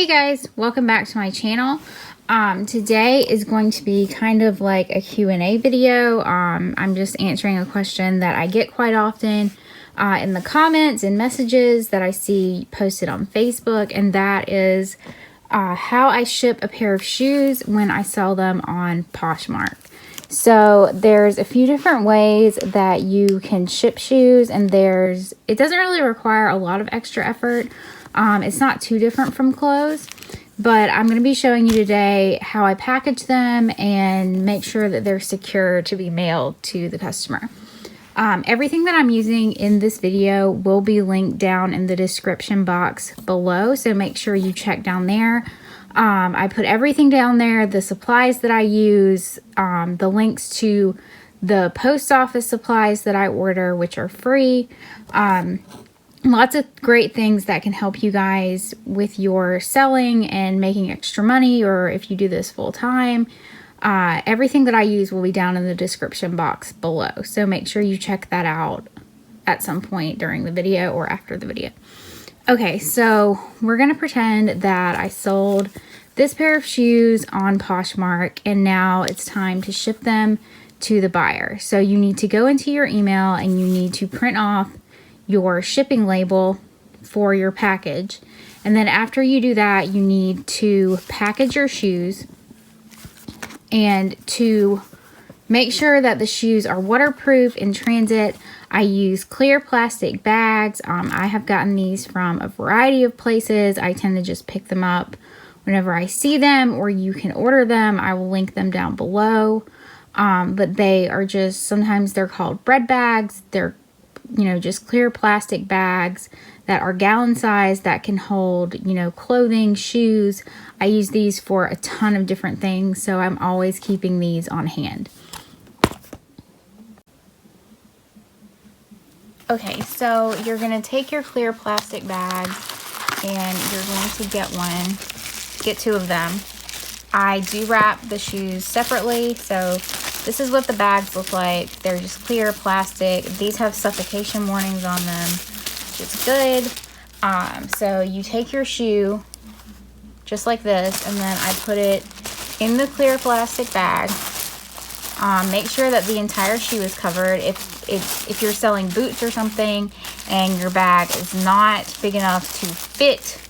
Hey guys, welcome back to my channel. Today is going to be kind of like a Q&A video. I'm just answering a question that I get quite often in the comments and messages that I see posted on Facebook, and that is how I ship a pair of shoes when I sell them on Poshmark. So there's a few different ways that you can ship shoes, and it doesn't really require a lot of extra effort. It's not too different from clothes, but I'm going to be showing you today how I package them and make sure that they're secure to be mailed to the customer. Everything that I'm using in this video will be linked down in the description box below, so make sure you check down there. I put everything down there, the supplies that I use, the links to the post office supplies that I order, which are free. Lots of great things that can help you guys with your selling and making extra money, or if you do this full time. Everything that I use will be down in the description box below, so make sure you check that out at some point during the video or after the video. Okay, so we're going to pretend that I sold this pair of shoes on Poshmark, and now it's time to ship them to the buyer. So you need to go into your email and you need to print off your shipping label for your package. And then after you do that, you need to package your shoes, and to make sure that the shoes are waterproof in transit, I use clear plastic bags. I have gotten these from a variety of places. I tend to just pick them up whenever I see them, or you can order them. I will link them down below. But they are just, sometimes they're called bread bags. They're, just clear plastic bags that are gallon size that can hold, clothing, shoes. I use these for a ton of different things, so I'm always keeping these on hand. Okay, so you're going to take your clear plastic bag and you're going to get two of them. I do wrap the shoes separately, so this is what the bags look like. They're just clear plastic. These have suffocation warnings on them, which is good. So you take your shoe just like this, and then I put it in the clear plastic bag. Make sure that the entire shoe is covered. If you're selling boots or something and your bag is not big enough to fit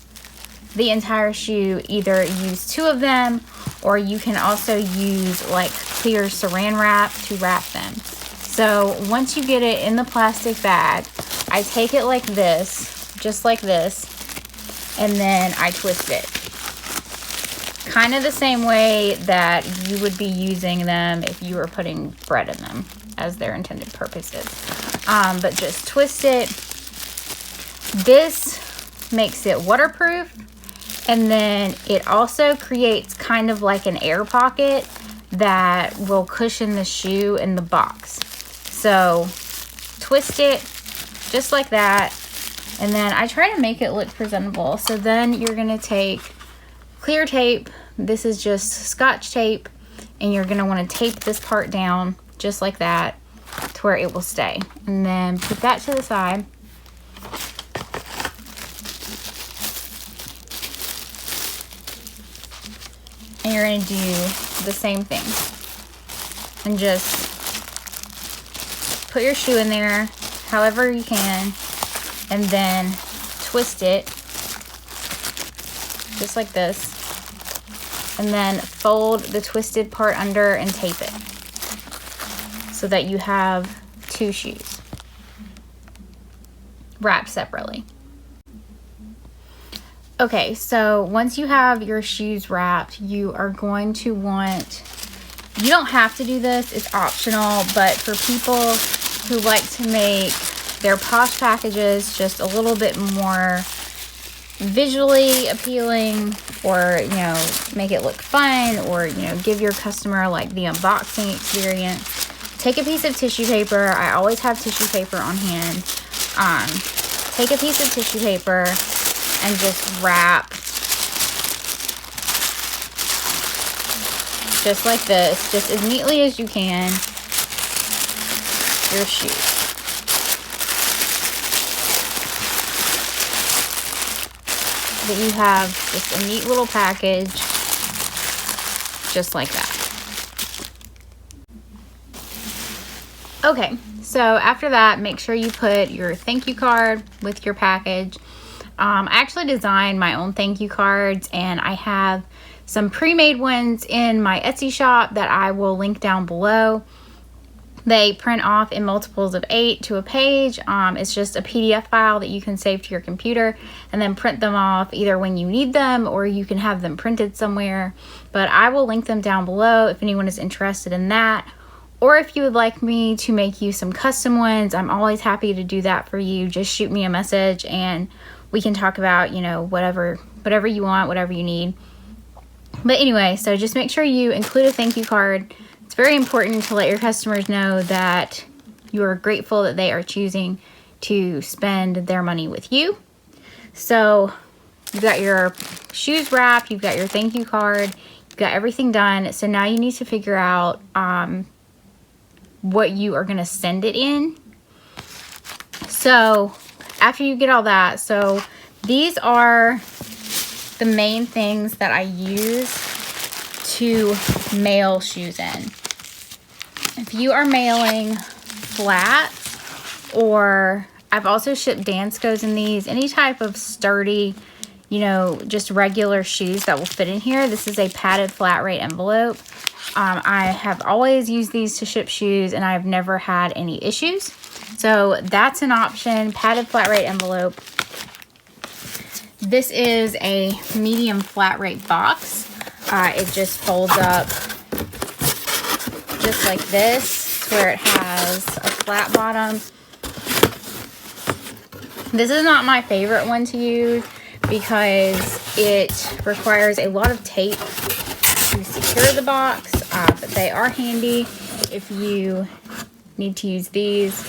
the entire shoe, either use two of them, or you can also use like clear saran wrap to wrap them. So once you get it in the plastic bag, I take it like this, just like this, and then I twist it. Kind of the same way that you would be using them if you were putting bread in them as their intended purposes. But just twist it. This makes it waterproof, and then it also creates kind of like an air pocket that will cushion the shoe in the box. So twist it just like that, and then I try to make it look presentable. So then you're going to take clear tape. This is just Scotch tape, and you're going to want to tape this part down just like that to where it will stay. And then put that to the side. And you're going to do the same thing. And just put your shoe in there however you can, and then twist it just like this, and then fold the twisted part under and tape it so that you have two shoes wrapped separately. Okay, so once you have your shoes wrapped, you are going to want, you don't have to do this, it's optional, but for people who like to make their Posh packages just a little bit more visually appealing, or make it look fun, or give your customer like the unboxing experience, take a piece of tissue paper. I always have tissue paper on hand. Take a piece of tissue paper and just wrap just like this, just as neatly as you can, your shoes. that you have just a neat little package, just like that. Okay, so after that, make sure you put your thank you card with your package. I actually designed my own thank you cards, and I have some pre-made ones in my Etsy shop that I will link down below. They print off in multiples of 8 to a page. It's just a PDF file that you can save to your computer and then print them off either when you need them, or you can have them printed somewhere. But I will link them down below if anyone is interested in that. Or if you would like me to make you some custom ones, I'm always happy to do that for you. Just shoot me a message and we can talk about, you know, whatever you want, whatever you need. But anyway, so just make sure you include a thank you card. It's very important to let your customers know that you are grateful that they are choosing to spend their money with you. So you've got your shoes wrapped, you've got your thank you card, you've got everything done. So now you need to figure out what you are going to send it in. So after you get all that, so these are the main things that I use to mail shoes in. If you are mailing flats, or I've also shipped Danskos in these, any type of sturdy, you know, just regular shoes that will fit in here. This is a padded flat rate envelope. I have always used these to ship shoes and I've never had any issues. So that's an option, padded flat rate envelope. This is a medium flat rate box. It just folds up just like this, where it has a flat bottom. This is not my favorite one to use because it requires a lot of tape to secure the box, but they are handy if you need to use these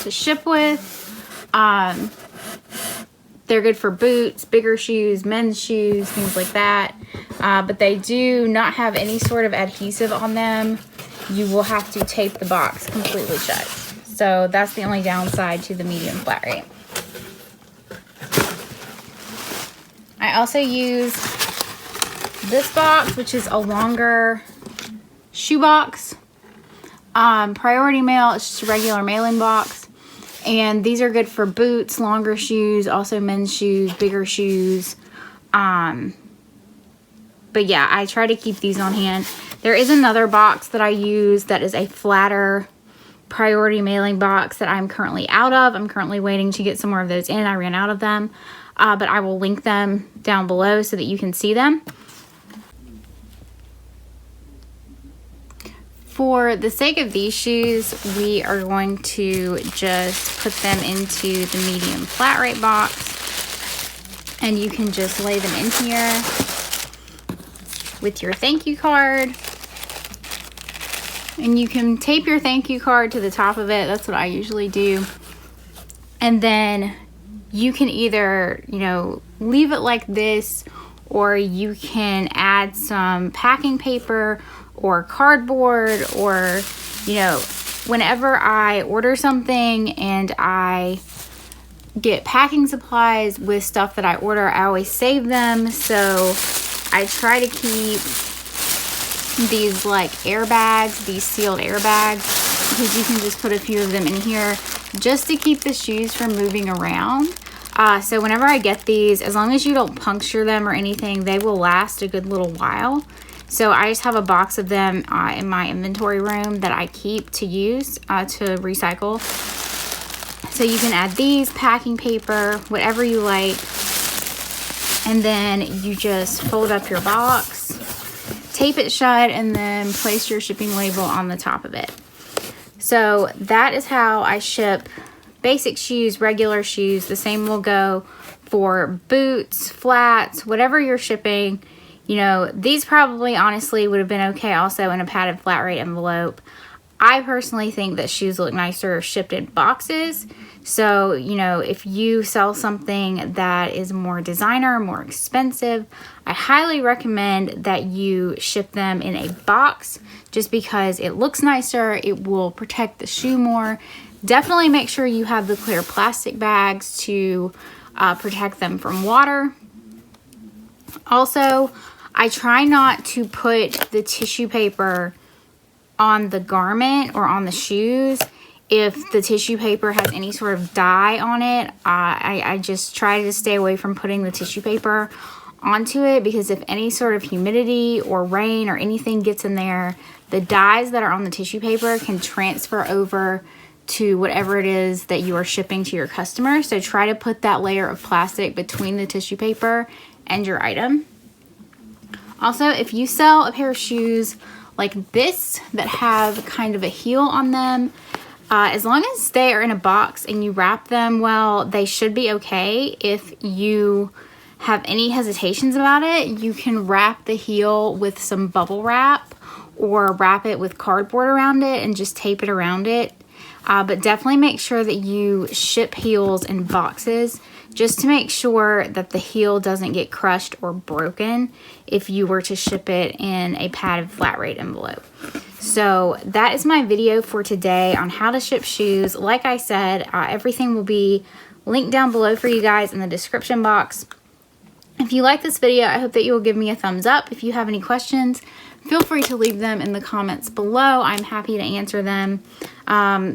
to ship with. They're good for boots, bigger shoes, men's shoes, things like that. But they do not have any sort of adhesive on them. You will have to tape the box completely shut. So that's the only downside to the medium flat rate. I also use this box, which is a longer shoe box. Priority mail, it's just a regular mailing box. And these are good for boots, longer shoes, also men's shoes, bigger shoes. But yeah, I try to keep these on hand. There is another box that I use that is a flatter priority mailing box that I'm currently out of. I'm currently waiting to get some more of those in. I ran out of them. But I will link them down below so that you can see them. For the sake of these shoes, we are going to just put them into the medium flat rate box. And you can just lay them in here with your thank you card. And you can tape your thank you card to the top of it. That's what I usually do. And then you can either, you know, leave it like this, or you can add some packing paper or cardboard, or, you know, whenever I order something and I get packing supplies with stuff that I order, I always save them. So I try to keep these like airbags, these sealed airbags, because you can just put a few of them in here just to keep the shoes from moving around. So whenever I get these, as long as you don't puncture them or anything, they will last a good little while. So I just have a box of them in my inventory room that I keep to use to recycle. So you can add these, packing paper, whatever you like. And then you just fold up your box, tape it shut, and then place your shipping label on the top of it. So that is how I ship basic shoes, regular shoes. The same will go for boots, flats, whatever you're shipping. You know, these probably honestly would have been okay also in a padded flat rate envelope. I personally think that shoes look nicer shipped in boxes. So, you know, if you sell something that is more designer, more expensive, I highly recommend that you ship them in a box just because it looks nicer. It will protect the shoe more. Definitely make sure you have the clear plastic bags to protect them from water. Also, I try not to put the tissue paper on the garment or on the shoes if the tissue paper has any sort of dye on it. I just try to stay away from putting the tissue paper onto it, because if any sort of humidity or rain or anything gets in there, the dyes that are on the tissue paper can transfer over to whatever it is that you are shipping to your customer. So try to put that layer of plastic between the tissue paper and your item. Also, if you sell a pair of shoes like this that have kind of a heel on them, as long as they are in a box and you wrap them well, they should be okay. If you have any hesitations about it, you can wrap the heel with some bubble wrap or wrap it with cardboard around it and just tape it around it. But definitely make sure that you ship heels in boxes, just to make sure that the heel doesn't get crushed or broken if you were to ship it in a padded flat rate envelope. So that is my video for today on how to ship shoes. Like I said, everything will be linked down below for you guys in the description box. If you like this video, I hope that you will give me a thumbs up. If you have any questions, feel free to leave them in the comments below. I'm happy to answer them.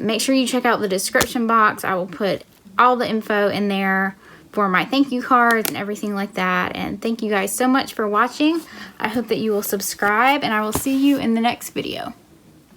Make sure you check out the description box. I will put all the info in there for my thank you cards and everything like that. And thank you guys so much for watching. I hope that you will subscribe, and I will see you in the next video.